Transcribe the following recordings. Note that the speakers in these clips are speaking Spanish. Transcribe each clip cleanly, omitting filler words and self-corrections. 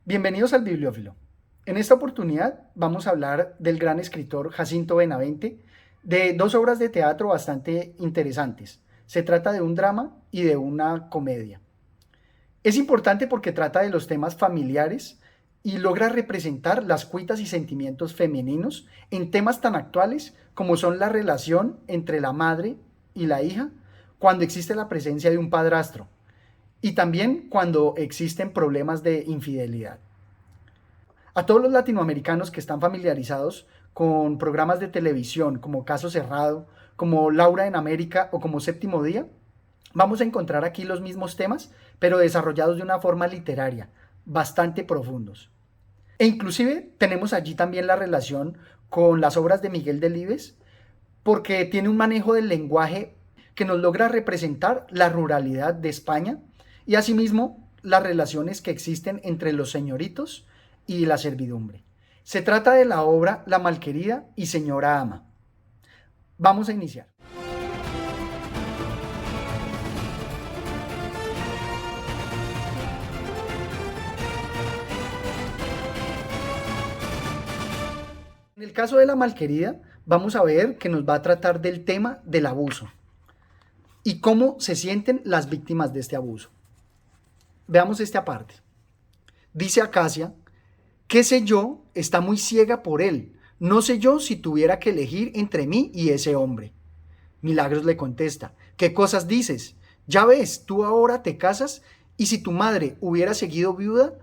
Bienvenidos al Bibliófilo. En esta oportunidad vamos a hablar del gran escritor Jacinto Benavente, de dos obras de teatro bastante interesantes. Se trata de un drama y de una comedia. Es importante porque trata de los temas familiares y logra representar las cuitas y sentimientos femeninos en temas tan actuales como son la relación entre la madre y la hija cuando existe la presencia de un padrastro y también cuando existen problemas de infidelidad. A todos los latinoamericanos que están familiarizados con programas de televisión como Caso Cerrado, como Laura en América o como Séptimo Día, vamos a encontrar aquí los mismos temas, pero desarrollados de una forma literaria, bastante profundos. E inclusive tenemos allí también la relación con las obras de Miguel Delibes, porque tiene un manejo del lenguaje que nos logra representar la ruralidad de España y asimismo las relaciones que existen entre los señoritos y la servidumbre. Se trata de la obra La Malquerida y Señora Ama. Vamos a iniciar. En el caso de La Malquerida, vamos a ver que nos va a tratar del tema del abuso y cómo se sienten las víctimas de este abuso. Veamos esta parte. Dice Acacia: ¿qué sé yo? Está muy ciega por él. No sé yo si tuviera que elegir entre mí y ese hombre. Milagros le contesta: ¿qué cosas dices? Ya ves, tú ahora te casas y si tu madre hubiera seguido viuda,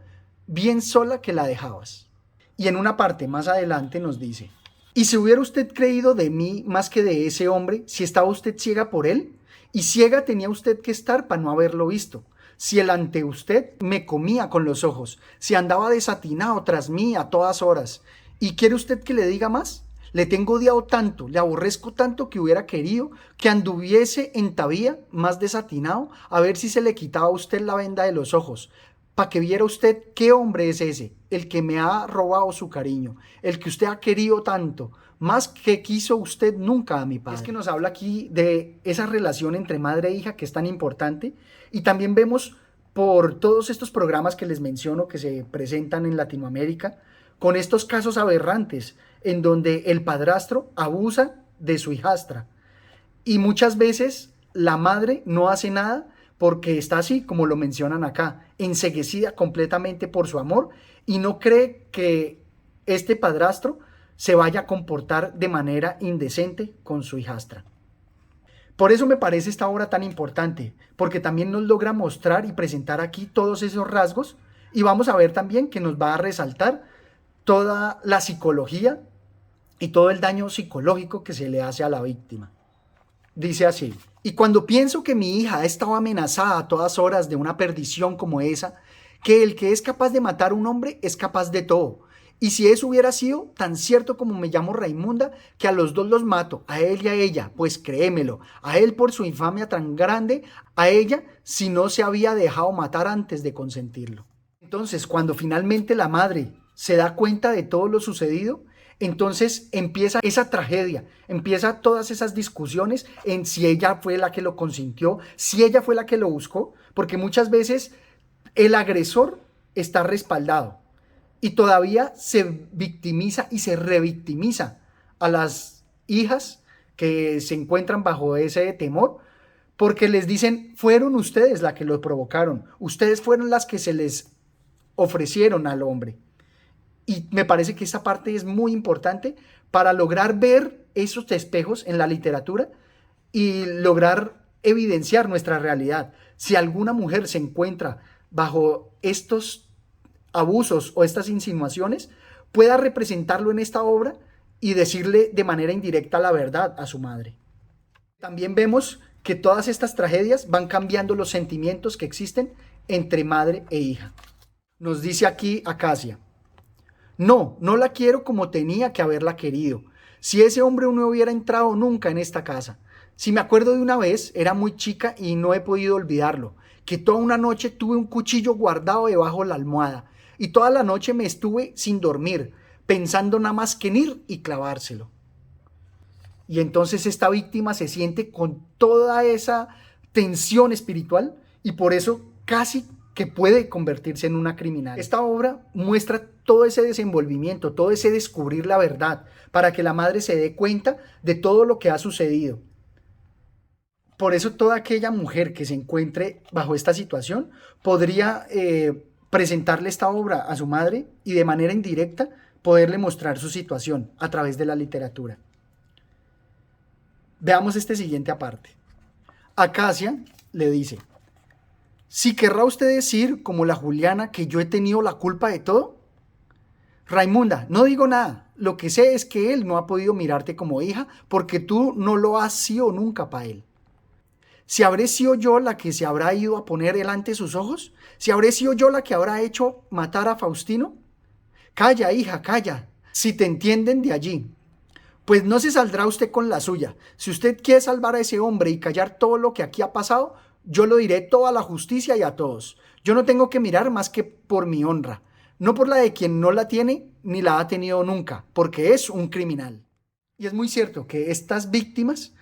bien sola que la dejabas. Y en una parte más adelante nos dice: ¿y si hubiera usted creído de mí más que de ese hombre, si estaba usted ciega por él? Y ciega tenía usted que estar para no haberlo visto. Si el ante usted me comía con los ojos, si andaba desatinado tras mí a todas horas. ¿Y quiere usted que le diga más? Le tengo odiado tanto, le aborrezco tanto que hubiera querido que anduviese en Tabía más desatinado a ver si se le quitaba a usted la venda de los ojos, para que viera usted qué hombre es ese, el que me ha robado su cariño, el que usted ha querido tanto, más que quiso usted nunca a mi padre. Es que nos habla aquí de esa relación entre madre e hija que es tan importante, y también vemos por todos estos programas que les menciono que se presentan en Latinoamérica, con estos casos aberrantes en donde el padrastro abusa de su hijastra y muchas veces la madre no hace nada porque está así, como lo mencionan acá, enceguecida completamente por su amor y no cree que este padrastro se vaya a comportar de manera indecente con su hijastra. Por eso me parece esta obra tan importante, porque también nos logra mostrar y presentar aquí todos esos rasgos y vamos a ver también que nos va a resaltar toda la psicología y todo el daño psicológico que se le hace a la víctima. Dice así: y cuando pienso que mi hija ha estado amenazada a todas horas de una perdición como esa, que el que es capaz de matar a un hombre es capaz de todo. Y si eso hubiera sido tan cierto como me llamo Raimunda, que a los dos los mato, a él y a ella, pues créemelo, a él por su infamia tan grande, a ella si no se había dejado matar antes de consentirlo. Entonces, cuando finalmente la madre se da cuenta de todo lo sucedido, entonces empieza esa tragedia, empieza todas esas discusiones en si ella fue la que lo consintió, si ella fue la que lo buscó, porque muchas veces el agresor está respaldado y todavía se victimiza y se revictimiza a las hijas que se encuentran bajo ese temor, porque les dicen: fueron ustedes las que lo provocaron, ustedes fueron las que se les ofrecieron al hombre. Y me parece que esa parte es muy importante para lograr ver esos espejos en la literatura y lograr evidenciar nuestra realidad. Si alguna mujer se encuentra bajo estos abusos o estas insinuaciones, pueda representarlo en esta obra y decirle de manera indirecta la verdad a su madre. También vemos que todas estas tragedias van cambiando los sentimientos que existen entre madre e hija. Nos dice aquí Acacia: no, no la quiero como tenía que haberla querido. Si ese hombre no hubiera entrado nunca en esta casa. Si me acuerdo de una vez, era muy chica y no he podido olvidarlo, que toda una noche tuve un cuchillo guardado debajo de la almohada y toda la noche me estuve sin dormir, pensando nada más que en ir y clavárselo. Y entonces esta víctima se siente con toda esa tensión espiritual y por eso casi que puede convertirse en una criminal. Esta obra muestra todo ese desenvolvimiento, todo ese descubrir la verdad, para que la madre se dé cuenta de todo lo que ha sucedido. Por eso toda aquella mujer que se encuentre bajo esta situación podría presentarle esta obra a su madre y de manera indirecta poderle mostrar su situación a través de la literatura. Veamos este siguiente aparte. Acacia le dice: ¿si querrá usted decir, como la Juliana, que yo he tenido la culpa de todo? Raimunda, no digo nada. Lo que sé es que él no ha podido mirarte como hija porque tú no lo has sido nunca para él. ¿Si habré sido yo la que se habrá ido a poner delante de sus ojos? ¿Si habré sido yo la que habrá hecho matar a Faustino? Calla, hija, calla, si te entienden de allí. Pues no se saldrá usted con la suya. Si usted quiere salvar a ese hombre y callar todo lo que aquí ha pasado, yo lo diré todo a la justicia y a todos. Yo no tengo que mirar más que por mi honra, no por la de quien no la tiene ni la ha tenido nunca, porque es un criminal. Y es muy cierto que estas víctimas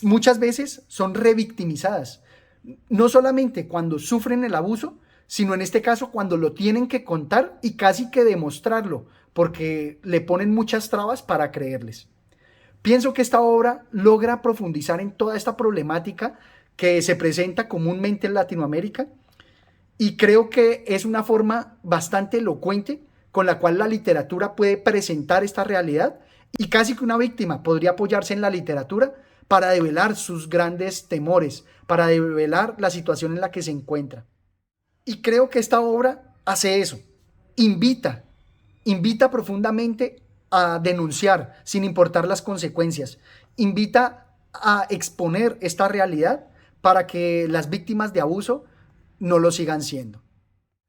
muchas veces son revictimizadas, no solamente cuando sufren el abuso, sino en este caso cuando lo tienen que contar y casi que demostrarlo, porque le ponen muchas trabas para creerles. Pienso que esta obra logra profundizar en toda esta problemática que se presenta comúnmente en Latinoamérica, y creo que es una forma bastante elocuente con la cual la literatura puede presentar esta realidad, y casi que una víctima podría apoyarse en la literatura para develar sus grandes temores, para develar la situación en la que se encuentra. Y creo que esta obra hace eso, invita profundamente a denunciar sin importar las consecuencias, invita a exponer esta realidad para que las víctimas de abuso no lo sigan siendo.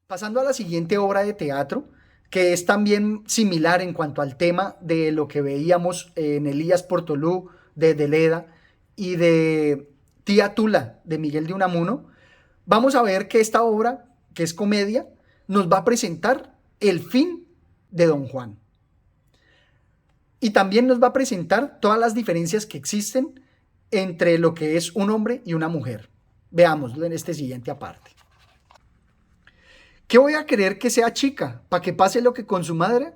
Pasando a la siguiente obra de teatro, que es también similar en cuanto al tema de lo que veíamos en Elías Portolú de Deleda y de Tía Tula de Miguel de Unamuno, vamos a ver que esta obra, que es comedia, nos va a presentar el fin de Don Juan. Y también nos va a presentar todas las diferencias que existen entre lo que es un hombre y una mujer. Veámoslo en este siguiente aparte. ¿Qué voy a querer que sea chica? ¿Para que pase lo que con su madre?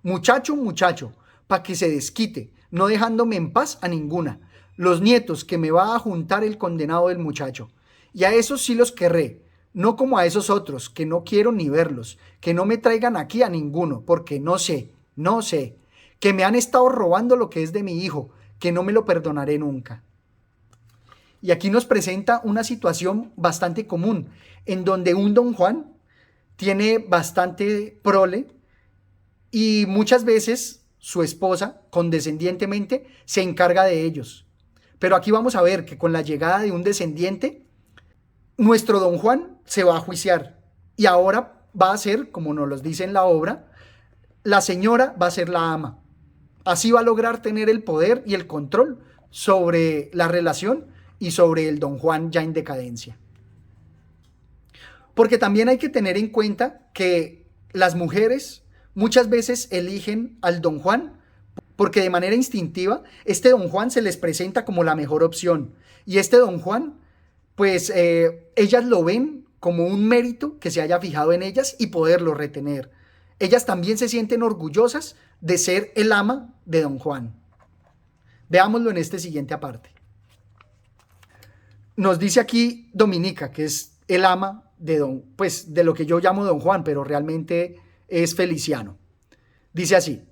Muchacho, muchacho, para que se desquite, no dejándome en paz a ninguna. Los nietos que me va a juntar el condenado del muchacho. Y a esos sí los querré, no como a esos otros, que no quiero ni verlos, que no me traigan aquí a ninguno, porque no sé, que me han estado robando lo que es de mi hijo, que no me lo perdonaré nunca. Y aquí nos presenta una situación bastante común, en donde un Don Juan tiene bastante prole y muchas veces su esposa, condescendientemente, se encarga de ellos. Pero aquí vamos a ver que con la llegada de un descendiente, nuestro Don Juan se va a juiciar y ahora va a ser, como nos lo dice en la obra, la señora va a ser la ama. Así va a lograr tener el poder y el control sobre la relación y sobre el Don Juan ya en decadencia. Porque también hay que tener en cuenta que las mujeres muchas veces eligen al Don Juan porque de manera instintiva este Don Juan se les presenta como la mejor opción. Y este Don Juan, pues ellas lo ven como un mérito que se haya fijado en ellas y poderlo retener. Ellas también se sienten orgullosas de ser el ama de Don Juan. Veámoslo en este siguiente aparte. Nos dice aquí Dominica, que es el ama de lo que yo llamo Don Juan, pero realmente es Feliciano. Dice así: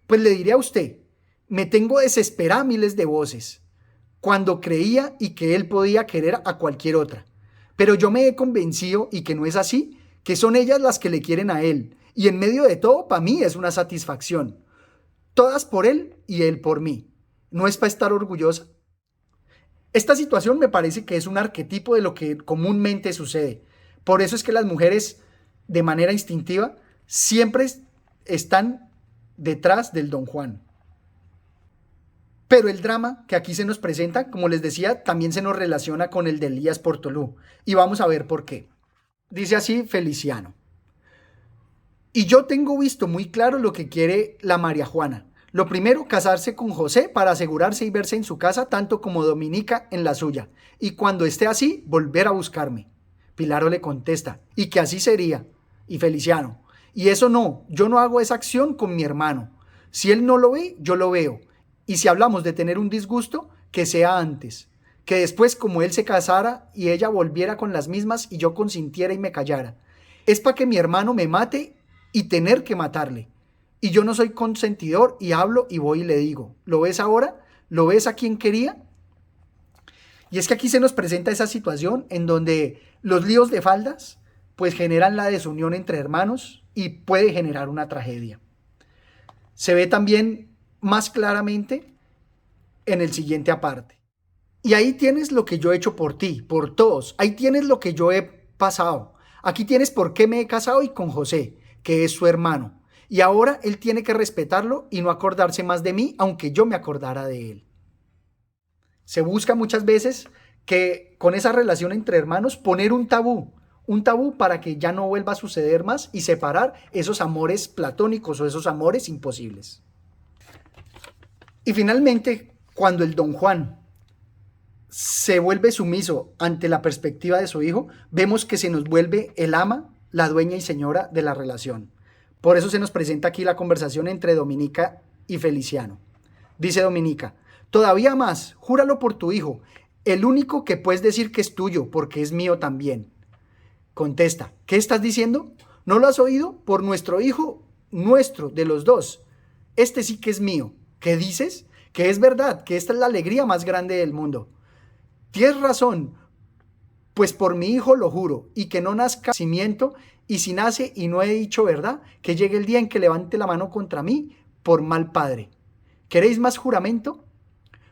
pues le diré a usted, me tengo desesperada miles de voces, cuando creía y que él podía querer a cualquier otra. Pero yo me he convencido, y que no es así, que son ellas las que le quieren a él, y en medio de todo, para mí es una satisfacción. Todas por él y él por mí. ¿No es para estar orgullosa? Esta situación me parece que es un arquetipo de lo que comúnmente sucede. Por eso es que las mujeres, de manera instintiva, siempre están detrás del Don Juan. Pero el drama que aquí se nos presenta, como les decía, también se nos relaciona con el de Elías Portolú. Y vamos a ver por qué. Dice así Feliciano: y yo tengo visto muy claro lo que quiere la María Juana. Lo primero, casarse con José para asegurarse y verse en su casa tanto como Dominica en la suya. Y cuando esté así, volver a buscarme. Pilaro le contesta, y que así sería. Y Feliciano, y eso no, yo no hago esa acción con mi hermano. Si él no lo ve, yo lo veo. Y si hablamos de tener un disgusto, que sea antes. Que después, como él se casara y ella volviera con las mismas y yo consintiera y me callara. Es para que mi hermano me mate y tener que matarle. Y yo no soy consentidor y hablo y voy y le digo, ¿lo ves ahora? ¿Lo ves a quien quería? Y es que aquí se nos presenta esa situación en donde los líos de faldas pues generan la desunión entre hermanos y puede generar una tragedia. Se ve también más claramente en el siguiente aparte. Y ahí tienes lo que yo he hecho por ti, por todos. Ahí tienes lo que yo he pasado. Aquí tienes por qué me he casado y con José, que es su hermano. Y ahora él tiene que respetarlo y no acordarse más de mí, aunque yo me acordara de él. Se busca muchas veces que con esa relación entre hermanos poner un tabú para que ya no vuelva a suceder más y separar esos amores platónicos o esos amores imposibles. Y finalmente, cuando el don Juan se vuelve sumiso ante la perspectiva de su hijo, vemos que se nos vuelve el ama, la dueña y señora de la relación. Por eso se nos presenta aquí la conversación entre Dominica y Feliciano. Dice Dominica, todavía más, júralo por tu hijo, el único que puedes decir que es tuyo, porque es mío también. Contesta, ¿qué estás diciendo? ¿No lo has oído? Por nuestro hijo, nuestro, de los dos. Este sí que es mío. ¿Qué dices? Que es verdad, que esta es la alegría más grande del mundo. Tienes razón, pues por mi hijo lo juro, y que no nazca cimiento, y si nace y no he dicho verdad, que llegue el día en que levante la mano contra mí por mal padre. ¿Queréis más juramento?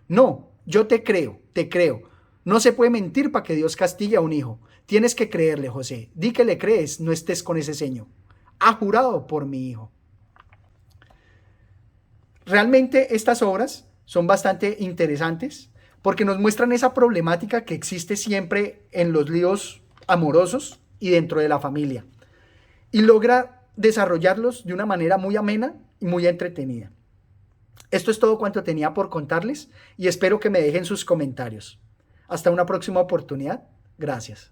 No, yo te creo, te creo. No se puede mentir para que Dios castigue a un hijo. Tienes que creerle, José. Di que le crees, no estés con ese ceño. Ha jurado por mi hijo. Realmente estas obras son bastante interesantes porque nos muestran esa problemática que existe siempre en los líos amorosos y dentro de la familia. Y logra desarrollarlos de una manera muy amena y muy entretenida. Esto es todo cuanto tenía por contarles y espero que me dejen sus comentarios. Hasta una próxima oportunidad. Gracias.